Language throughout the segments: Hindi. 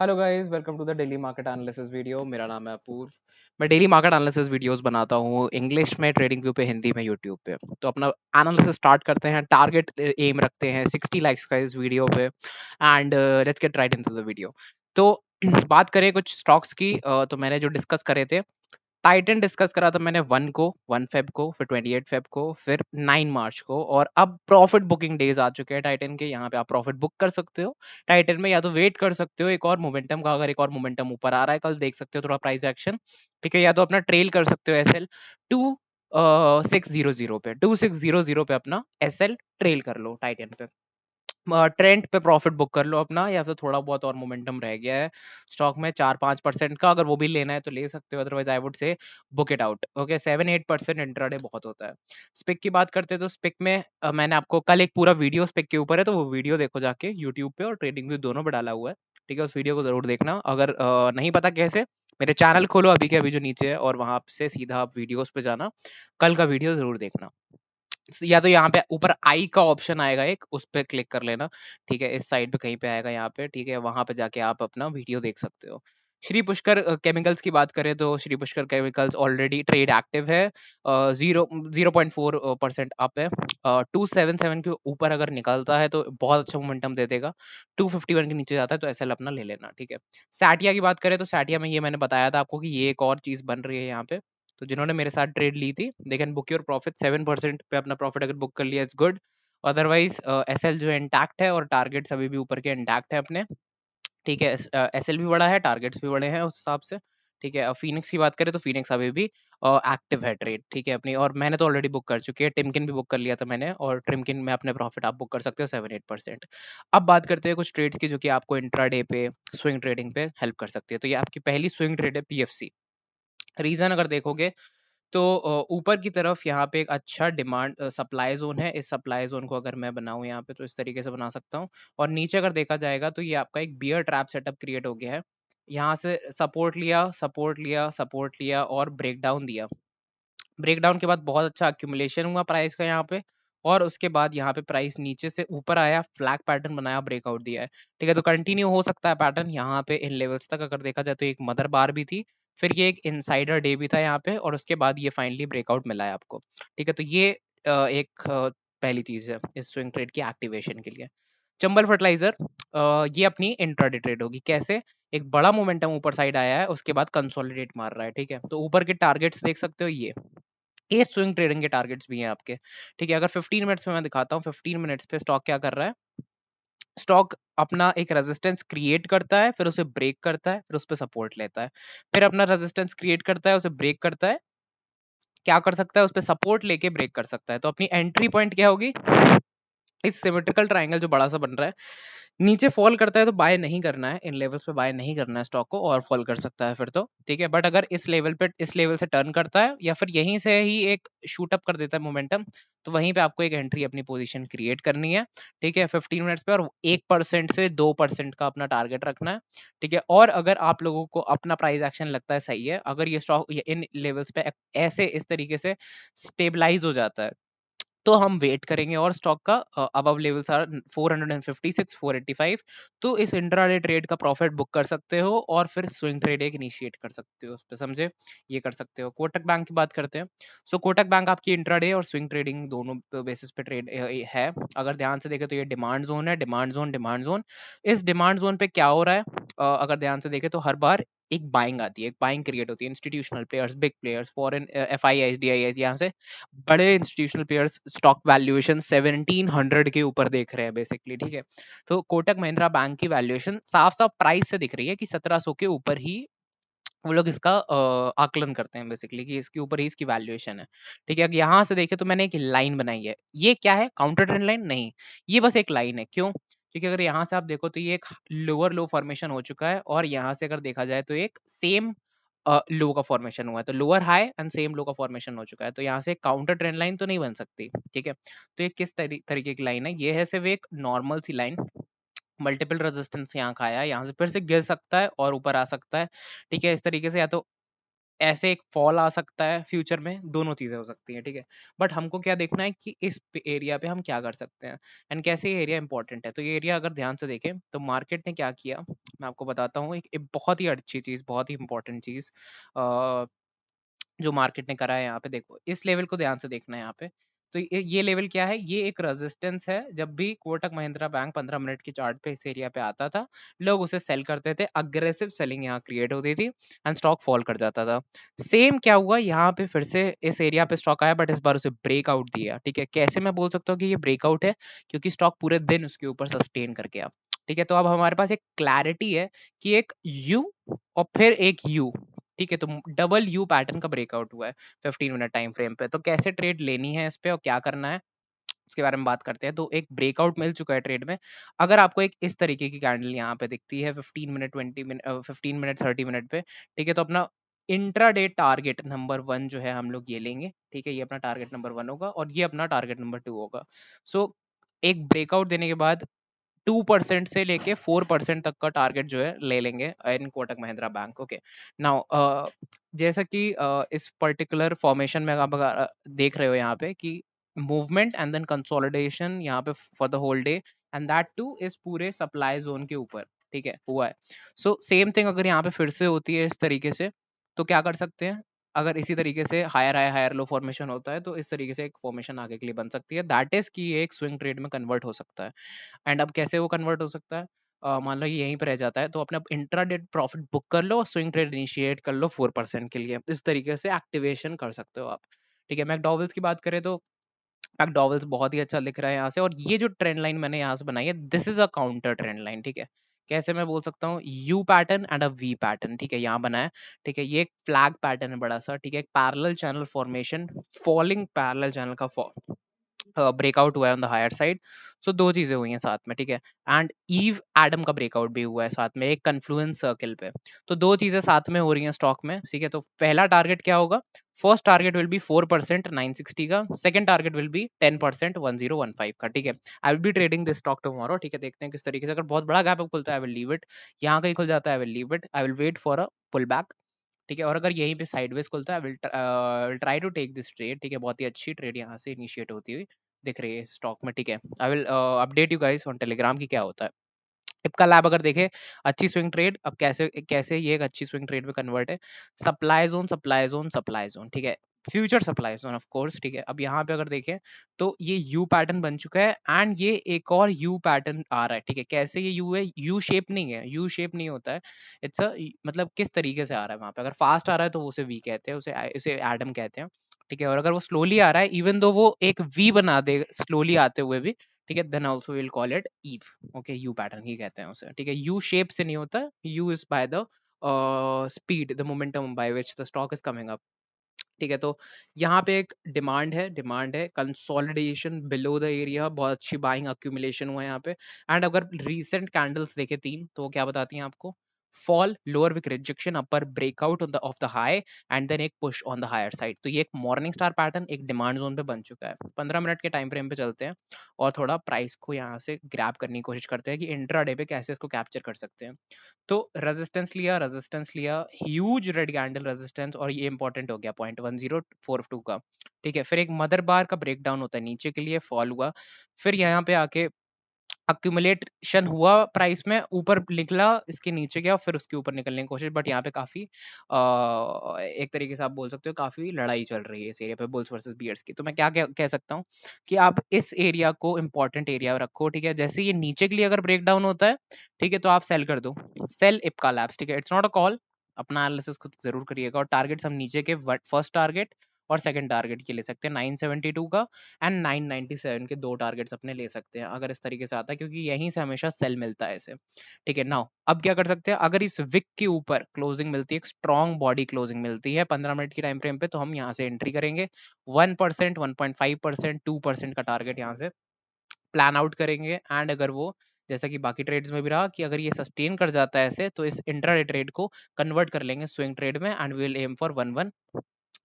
Hello guys, welcome to the daily market analysis video. मेरा नाम है अपूर्व। मैं डेली मार्केट एनालिसिस वीडियोस बनाता हूँ इंग्लिश में, ट्रेडिंग व्यू पे, हिंदी में, यूट्यूब पे। तो अपना एनालिसिस स्टार्ट करते हैं। टारगेट एम रखते हैं 60 लाइक्स का इस वीडियो पे and let's get right into the video. तो बात करें कुछ स्टॉक्स की, तो मैंने जो डिस्कस करे थे, टाइटन डिस्कस करा था मैंने 1 फेब को, फिर 28 फेब को, फिर 9 मार्च को, और अब प्रॉफिट बुकिंग डेज आ चुके हैं टाइटन के। यहाँ पे आप प्रॉफिट बुक कर सकते हो टाइटन में, या तो वेट कर सकते हो एक और मोमेंटम का। अगर एक और मोमेंटम ऊपर आ रहा है कल, देख सकते हो थोड़ा प्राइस एक्शन, ठीक है। या तो अपना ट्रेल कर सकते हो एसएल 2600 पे, 2600 पे अपना एसएल ट्रेल कर लो टाइटन पे। ट्रेंड पे प्रॉफिट बुक कर लो अपना, या फिर थोड़ा बहुत और मोमेंटम रह गया है स्टॉक में 4-5% का, अगर वो भी लेना है तो ले सकते हो, otherwise I would say book it out. Okay, 7-8% intraday बहुत होता है। स्पिक की बात करते हैं तो स्पिक में मैंने आपको कल एक पूरा वीडियो स्पिक के ऊपर है, तो वो वीडियो देखो जाके यूट्यूब पे, और ट्रेडिंग व्यू दोनों पे डाला हुआ है, ठीक है। उस वीडियो को जरूर देखना। अगर नहीं पता कैसे, मेरे चैनल खोलो अभी के अभी जो नीचे है, और वहां से सीधा आप वीडियोस पे जाना, कल का वीडियो जरूर देखना। या तो यहाँ पे ऊपर आई का ऑप्शन आएगा एक, उस पे क्लिक कर लेना, ठीक है। इस साइड पे कहीं पे आएगा यहाँ पे, ठीक है। वहां पे जाके आप अपना वीडियो देख सकते हो। श्री पुष्कर केमिकल्स की बात करें तो Shri Pushkar chemicals already trade active है। 0.4% अप है। 277 के ऊपर अगर निकलता है तो बहुत अच्छा मोमेंटम दे देगा। 251 के नीचे जाता है तो एसएल अपना ले लेना, ठीक है। सैटिया की बात करें तो सैटिया में ये मैंने बताया था आपको कि ये एक और चीज बन रही है यहाँ पे। तो जिन्होंने मेरे साथ ट्रेड ली थी, they can book your profit 7% पे। अपना प्रॉफिट अगर बुक कर लिया, इट्स गुड। अदरवाइज एसएल जो है इंटैक्ट है, और टारगेट्स अभी भी ऊपर के इंटैक्ट है अपने, ठीक है। एसएल भी बड़ा है, टारगेट्स भी बड़े हैं उस हिसाब से, ठीक है। फिनिक्स की बात करें तो फिनिक्स अभी भी एक्टिव है ट्रेड, ठीक है अपनी, और मैंने तो ऑलरेडी बुक कर चुकी है। टिमकिन भी बुक कर लिया था मैंने, और ट्रिमकिन में अपने प्रॉफिट आप बुक कर सकते हो 7-8%। अब बात करते हैं कुछ ट्रेड्स की जो कि आपको इंट्राडे पे, स्विंग ट्रेडिंग पे हेल्प कर सकती है। तो ये आपकी पहली स्विंग ट्रेड है, पीएफसी। रीजन अगर देखोगे तो ऊपर की तरफ यहाँ पे एक अच्छा डिमांड सप्लाई जोन है। इस सप्लाई जोन को अगर मैं बनाऊं यहाँ पे, तो इस तरीके से बना सकता हूँ। और नीचे अगर देखा जाएगा तो ये आपका एक बियर ट्रैप सेटअप क्रिएट हो गया है। यहाँ से सपोर्ट लिया, सपोर्ट लिया, सपोर्ट लिया, और ब्रेक डाउन दिया। ब्रेकडाउन के बाद बहुत अच्छा अक्यूमुलेशन हुआ प्राइस का यहाँ पे, और उसके बाद यहाँ पे प्राइस नीचे से ऊपर आया, फ्लैग पैटर्न बनाया, ब्रेकआउट दिया है, ठीक है। तो कंटिन्यू हो सकता है पैटर्न यहाँ पे इन लेवल्स तक। अगर देखा जाए तो एक मदर बार भी थी, फिर ये एक इनसाइडर डे भी था यहाँ पे, और उसके बाद ये फाइनली ब्रेकआउट मिला है आपको, ठीक है। तो ये एक पहली चीज है इस स्विंग ट्रेड की एक्टिवेशन के लिए। चंबल फर्टिलाइजर, ये अपनी इंट्राडे ट्रेड होगी। कैसे? एक बड़ा मोमेंटम ऊपर साइड आया है, उसके बाद कंसोलिडेट मार रहा है, ठीक है। तो ऊपर के टारगेट्स देख सकते हो, ये स्विंग ट्रेडिंग के टारगेट्स भी हैं आपके, ठीक है। अगर 15 मिनट्स में मैं दिखाता हूँ, 15 मिनट्स पे स्टॉक क्या कर रहा है। स्टॉक अपना एक रेजिस्टेंस क्रिएट करता है, फिर उसे ब्रेक करता है, फिर उस पर सपोर्ट लेता है, फिर अपना रेजिस्टेंस क्रिएट करता है, उसे ब्रेक करता है, क्या कर सकता है, उस पर सपोर्ट लेके ब्रेक कर सकता है। तो अपनी एंट्री पॉइंट क्या होगी? इस सिमेट्रिकल ट्रायंगल जो बड़ा सा बन रहा है, नीचे फॉल करता है तो बाय नहीं करना है, इन लेवल्स पे बाय नहीं करना है स्टॉक को, और फॉल कर सकता है फिर तो, ठीक है। बट अगर इस लेवल पे, इस लेवल से टर्न करता है, या फिर यहीं से ही एक शूट अप कर देता है मोमेंटम, तो वहीं पे आपको एक एंट्री, अपनी पोजीशन क्रिएट करनी है, ठीक है, 15 मिनट्स पे। और 1% से 2% का अपना टारगेट रखना है, ठीक है। और अगर आप लोगों को अपना प्राइस एक्शन लगता है सही है, अगर ये स्टॉक इन लेवल्स पे ऐसे इस तरीके से स्टेबलाइज हो जाता है, तो हम वेट करेंगे, और स्टॉक का अबव लेवल्स आर 456, 485। तो इस इंट्राडे ट्रेड का प्रॉफिट बुक कर सकते हो, और फिर स्विंग ट्रेड एक इनिशिएट कर सकते हो उस पे, समझे? ये कर सकते हो। कोटक बैंक की बात करते हैं। सो कोटक बैंक आपकी इंट्राडे और स्विंग ट्रेडिंग दोनों बेसिस पे ट्रेड है। अगर ध्यान से देखें तो ये डिमांड जोन है, डिमांड जोन, डिमांड जोन। इस डिमांड जोन पे क्या हो रहा है? अगर ध्यान से देखें तो हर बार एक बाइंग आती है, एक बाइंग क्रिएट होती है। Institutional players, big players, foreign F I I D I I, यहाँ से बड़े इंस्टीट्यूशनल प्लेयर्स स्टॉक वैल्यूएशन 1700 के ऊपर देख रहे हैं बेसिकली, ठीक है। तो कोटक महिंद्रा बैंक की वैल्यूएशन साफ साफ प्राइस से दिख रही है कि 1700 के ऊपर ही वो लोग इसका आकलन करते हैं बेसिकली, कि इसके ऊपर ही इसकी वैल्यूएशन है, ठीक है। यहाँ से देखें तो मैंने एक लाइन बनाई है। ये क्या है? काउंटर ट्रेंड लाइन नहीं, ये बस एक लाइन है। क्यों? क्योंकि अगर यहाँ से आप देखो तो ये एक लोअर लो फॉर्मेशन हो चुका है, और यहाँ से अगर देखा जाए तो एक सेम लो का फॉर्मेशन हुआ है। तो लोअर हाई एंड सेम लो का फॉर्मेशन हो चुका है, तो यहाँ से काउंटर ट्रेंड लाइन तो नहीं बन सकती, ठीक है। तो ये किस तरीके की लाइन है? ये है सिर्फ एक नॉर्मल सी लाइन। मल्टीपल रेजिस्टेंस यहाँ का आया है, यहाँ से फिर से गिर सकता है और ऊपर आ सकता है, ठीक है। इस तरीके से या तो ऐसे एक फॉल आ सकता है फ्यूचर में, दोनों चीजें हो सकती हैं, ठीक है। बट हमको क्या देखना है कि इस एरिया पे हम क्या कर सकते हैं एंड कैसे ये एरिया इंपॉर्टेंट है। तो ये एरिया अगर ध्यान से देखें तो मार्केट ने क्या किया, मैं आपको बताता हूँ। एक बहुत ही अच्छी चीज, बहुत ही इंपॉर्टेंट चीज जो मार्केट ने करा है यहाँ पे, देखो इस लेवल को ध्यान से देखना है यहाँ पे। तो ये लेवल क्या है, ये एक रेजिस्टेंस है। जब भी कोटक महिंद्रा बैंक 15 मिनट की चार्ट पे इस एरिया पे आता था, लोग उसे सेल करते थे, अग्रेसिव सेलिंग यहाँ क्रिएट होती थी एंड स्टॉक फॉल कर जाता था। सेम क्या हुआ यहाँ पे, फिर से इस एरिया पे स्टॉक आया, बट इस बार उसे ब्रेकआउट दिया, ठीक है। कैसे मैं बोल सकता हूँ कि ये ब्रेकआउट है, क्योंकि स्टॉक पूरे दिन उसके ऊपर सस्टेन करके गया, ठीक है। तो अब हमारे पास एक क्लैरिटी है कि एक यू और फिर एक यू, ठीक है। तो डबल यू पैटर्न का ब्रेकआउट हुआ है 15 मिनट टाइम फ्रेम पे। तो कैसे ट्रेड लेनी है इस पे और क्या करना है उसके बारे में बात करते हैं। तो एक ब्रेकआउट मिल चुका है ट्रेड में। अगर आपको एक इस तरीके की कैंडल यहाँ पे दिखती है 15 मिनट 20 मिनट 15 मिनट 30 मिनट पे, ठीक है, तो अपना इंट्राडे टारगेट नंबर 1 जो है हम लोग ये लेंगे, ठीक है। ये अपना टारगेट नंबर 1 होगा और ये अपना टारगेट नंबर 2 होगा। सो एक ब्रेकआउट देने के बाद 2% से लेके 4% तक का टारगेट जो है ले लेंगे in Kotak Mahindra bank. Okay, now जैसा कि इस पर्टिकुलर फॉर्मेशन में आप अगर देख रहे हो यहाँ पे कि मूवमेंट एंड देन कंसोलिडेशन यहाँ पे for the whole day, and that too इस पूरे सप्लाई जोन के ऊपर, ठीक है, हुआ है। सो सेम थिंग अगर यहाँ पे फिर से होती है इस तरीके से, तो क्या कर सकते हैं। अगर इसी तरीके से higher high higher low formation होता है, तो इस तरीके से एक फॉर्मेशन आगे के लिए बन सकती है, दैट इज कि ये एक स्विंग ट्रेड में कन्वर्ट हो सकता है। एंड अब कैसे वो कन्वर्ट हो सकता है, मान लो ये यहीं पे रह जाता है, तो अपना इंट्राडे प्रॉफिट बुक कर लो और स्विंग ट्रेड इनिशिएट कर लो 4% के लिए। इस तरीके से एक्टिवेशन कर सकते हो आप, ठीक है। मैकडॉवल्स की बात करें तो मैकडॉवल्स बहुत ही अच्छा दिख रहा है यहाँ से, और ये जो ट्रेंड लाइन मैंने यहाँ से बनाई है, this is a counter trend line, ठीक है। कैसे मैं बोल सकता हूँ, you pattern and a V pattern, ठीक है, यहाँ बना है, ठीक है। ये एक फ्लैग पैटर्न है बड़ा सा, ठीक है, एक parallel channel formation, falling parallel channel का ब्रेकआउट हुआ है ऑन द हायर साइड। सो दो चीजें हुई हैं साथ में, ठीक है। एंड ईव एडम का ब्रेकआउट भी हुआ है साथ में एक कन्फ्लुएंस सर्किल पे। तो दो चीजें साथ में हो रही हैं स्टॉक में, ठीक है। तो पहला टारगेट क्या होगा, फर्स्ट टारगेट विल बी 4% 960 का, सेकंड टारगेट विल बी 10% 1015 का, ठीक है। I will be trading this stock tomorrow, ठीक है। देखते हैं किस तरीके से, अगर बहुत बड़ा गैप खुलता है आई विल लीव इट, यहाँ कहीं खुल जाता है I will leave it, I will wait for a pull back, ठीक है। और अगर यहीं पे साइडवेज खुलता है, I will try to take this trade, ठीक है। बहुत ही अच्छी ट्रेड यहाँ से इनिशिएट होती हुई दिख रही है स्टॉक में, ठीक है। I will update you guys on Telegram की क्या होता है। इपका लैब अगर देखें, अच्छी स्विंग ट्रेड, अब कैसे कैसे ये एक अच्छी स्विंग ट्रेड में कन्वर्ट है, supply zone supply zone supply zone, ठीक है, future supply zone of course, ठीक है। अब यहाँ पे अगर देखें तो ये यू पैटर्न बन चुका है एंड ये एक और यू पैटर्न आ रहा है, ठीक है। कैसे ये यू है, यू शेप नहीं है, यू शेप नहीं होता है, इट्स अ, मतलब किस तरीके से आ रहा है वहां पे, अगर फास्ट आ रहा है तो उसे वी कहते हैं, उसे एडम कहते हैं, ठीक है। और अगर वो स्लोली आ रहा है, इवन दो वो एक वी बना दे स्लोली आते हुए भी, ठीक है, then also will call it Eve. Okay, U pattern ही कहते हैं उसे, ठीक है। यू शेप से नहीं होता, you is by the speed, the momentum by which the stock is coming up, ठीक है। तो यहाँ पे एक डिमांड है कंसोलिडेशन बिलो द एरिया, बहुत अच्छी बाइंग अक्यूमुलेशन हुआ है यहाँ पे। एंड अगर रीसेंट कैंडल्स देखे तीन, तो वो क्या बताती हैं आपको, fall, lower wick rejection, upper breakout on the off the high and then एक push on the higher side. तो ये एक मॉर्निंग स्टार पैटर्न एक डिमांड जोन पे बन चुका है। 15 मिनट के टाइम फ्रेम पे चलते हैं और थोड़ा प्राइस को यहाँ से ग्रैब करने की कोशिश करते हैं कि इंट्राडे पे कैसे इसको कैप्चर कर सकते हैं। तो रेजिस्टेंस लिया ह्यूज रेड कैंडल रेजिस्टेंस, और ये इंपॉर्टेंट हो गया 0.1042 का, ठीक है। फिर एक मदर बार का ब्रेकडाउन होता है, नीचे के लिए फॉल हुआ, फिर यहाँ पे आके अक्यूमुलेशन हुआ प्राइस में, ऊपर निकला, इसके नीचे गया, फिर उसके ऊपर निकलने की कोशिश, बट यहाँ पे काफी एक तरीके से आप बोल सकते हो काफी लड़ाई चल रही है इस एरिया पे, बुल्स वर्सेस बियर्स की। तो मैं क्या कह सकता हूँ कि आप इस एरिया को इंपॉर्टेंट एरिया रखो, ठीक है। जैसे ये नीचे के लिए अगर ब्रेक डाउन होता है, ठीक है, तो आप सेल कर दो, सेल इपका लैब्स, ठीक है। इट्स नॉट अ कॉल, अपना एनालिसिस खुद जरूर करिएगा। और टारगेट्स हम नीचे के फर्स्ट टारगेट और सेकंड टारगेट के ले सकते हैं, 972 का एंड 997 के दो टारगेट्स अपने ले सकते हैं, अगर इस तरीके से आता है, क्योंकि यहीं से हमेशा सेल मिलता है इसे, ठीक है। नाउ अब क्या कर सकते हैं, अगर इस विक के ऊपर क्लोजिंग मिलती है, एक स्ट्रॉन्ग बॉडी क्लोजिंग मिलती है 15 मिनट की टाइम फ्रेम पे, तो हम यहाँ से एंट्री करेंगे 1%, 1.5%, 2% का टारगेट यहाँ से प्लान आउट करेंगे। एंड अगर वो, जैसा कि बाकी ट्रेड्स में भी रहा, कि अगर ये सस्टेन कर जाता है ऐसे, तो इस इंट्राडे ट्रेड को कन्वर्ट कर लेंगे स्विंग ट्रेड में and we will aim for 11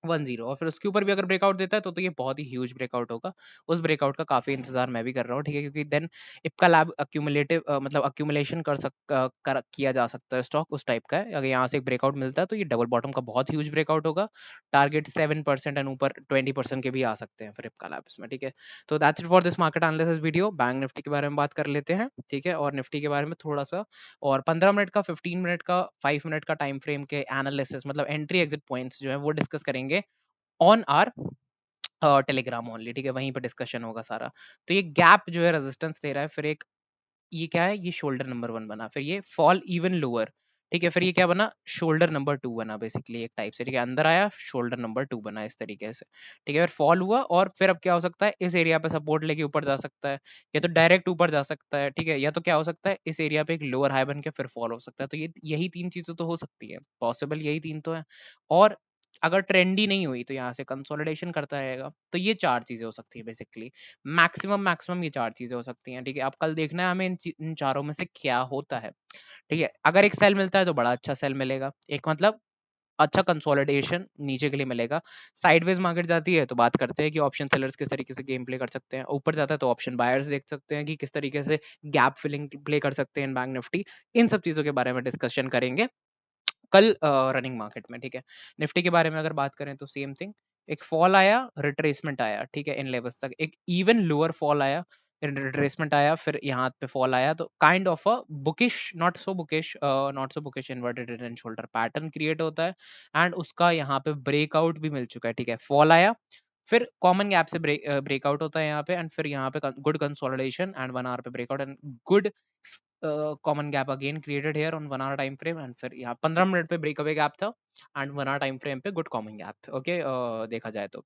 10 और फिर उसके ऊपर भी अगर ब्रेकआउट देता है तो ये बहुत ही ह्यूज ब्रेकआउट होगा। उस ब्रेकआउट का काफ़ी इंतज़ार मैं भी कर रहा हूँ, ठीक है? क्योंकि देन इपका लैब एक्यूमुलेटिव मतलब एक्यूमुलेशन किया जा सकता है स्टॉक उस टाइप का है। अगर यहाँ से एक ब्रेकआउट मिलता है तो ये डबल बॉटम का बहुत ह्यूज ब्रेकआउट होगा। टारगेट 7% एंड ऊपर 20% के भी आ सकते हैं फिर इपका लैब इसमें, ठीक है? तो that's it for this market analysis video. Bank Nifty के बारे में बात कर लेते हैं, ठीक है? और निफ्टी के बारे में थोड़ा-सा और 15 मिनट का, 15 मिनट का, 5 मिनट का टाइम फ्रेम के एनालिसिस मतलब एंट्री एग्जिट पॉइंट्स जो है वो डिस्कस करेंगे ऑन आर टेलीग्राम ओनली, ठीक है? वहीं पे डिस्कशन होगा सारा। तो ये गैप जो है रेजिस्टेंस दे रहा है, फिर एक ये क्या है, ये शोल्डर नंबर 1 बना, फिर ये फॉल इवन लोअर, ठीक है? फिर ये क्या बना, शोल्डर नंबर 2 बना बेसिकली एक टाइप से, ठीक है? अंदर आया, शोल्डर नंबर 2 बना इस तरीके से, ठीक है? फिर फॉल हुआ और फिर अब क्या हो सकता है, इस एरिया पे सपोर्ट लेके ऊपर जा सकता है, या तो डायरेक्ट ऊपर जा सकता है, ठीक है? या तो क्या हो सकता है, इस एरिया पे एक लोअर हाई बन के फिर फॉल हो सकता है। तो ये यही 3 चीज़ें तो हो सकती है, पॉसिबल यही 3 तो है। और अगर ट्रेंड ही नहीं हुई तो यहाँ से कंसोलिडेशन करता रहेगा। तो ये 4 चीज़ें हो सकती है बेसिकली। मैक्सिमम ये 4 चीज़ें हो सकती हैं, ठीक है? अब कल देखना है हमें इन चारों में से क्या होता है, ठीक है? अगर एक सेल मिलता है तो बड़ा अच्छा सेल मिलेगा। एक मतलब अच्छा कंसोलिडेशन नीचे के लिए मिलेगा। साइडवेज मार्केट जाती है तो बात करते हैं कि ऑप्शन सेलर्स किस तरीके से गेम प्ले कर सकते हैं। ऊपर जाता है तो ऑप्शन बायर्स देख सकते हैं कि किस तरीके से गैप फिलिंग प्ले कर सकते हैं इन बैंक निफ्टी। इन सब चीज़ों के बारे में डिस्कशन करेंगे कल रनिंग मार्केट में, ठीक है? निफ्टी के बारे में अगर बात करें तो सेम थिंग, एक फॉल आया, रिट्रेसमेंट आया, ठीक है? इन लेवल्स तक एक इवन लोअर फॉल आया, फिर रिट्रेसमेंट आया, फिर यहाँ पे फॉल आया, तो kind of a bookish, not so bookish inverted head and shoulder pattern create होता है एंड उसका यहाँ पे ब्रेकआउट भी मिल चुका है, ठीक है? फॉल आया, फिर कॉमन गैप से ब्रेकआउट होता है यहाँ पे एंड फिर यहाँ पे गुड कंसोलिडेशन एंड 1 आवर पे breakout and good common gap again created here on 1 hour time frame and फिर यहाँ 15 मिनट पे ब्रेकअवे गैप था एंड 1 आवर टाइम फ्रेम पे गुड कॉमन गैप, ओके? देखा जाए तो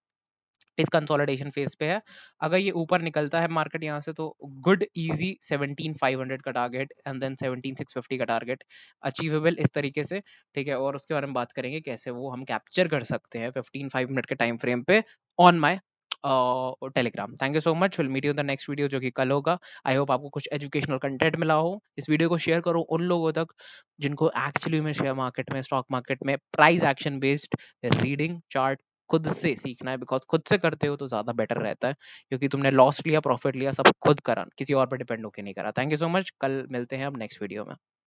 इस कंसोलिडेशन फेज पे है। अगर ये ऊपर निकलता है मार्केट यहाँ से तो गुड इजी 17,500 का टारगेट एंड देन 17,650 का टारगेट अचीवेबल इस तरीके से, ठीक है? और उसके बारे में बात करेंगे कैसे वो हम कैप्चर कर सकते हैं 15 मिनट के टाइम फ्रेम पे on my Telegram. Thank you so much, will meet you in the next video जो कि कल होगा। आई होप आपको कुछ एजुकेशनल कंटेंट मिला हो। इस वीडियो को शेयर करो उन लोगों तक जिनको एक्चुअली में शेयर मार्केट में, स्टॉक मार्केट में price action based reading chart खुद से सीखना है, बिकॉज खुद से करते हो तो ज्यादा बेटर रहता है, क्योंकि तुमने लॉस लिया, प्रॉफिट लिया, सब खुद करा, किसी और पर डिपेंड होके नहीं करा। थैंक यू सो मच, कल मिलते हैं अब नेक्स्ट वीडियो में।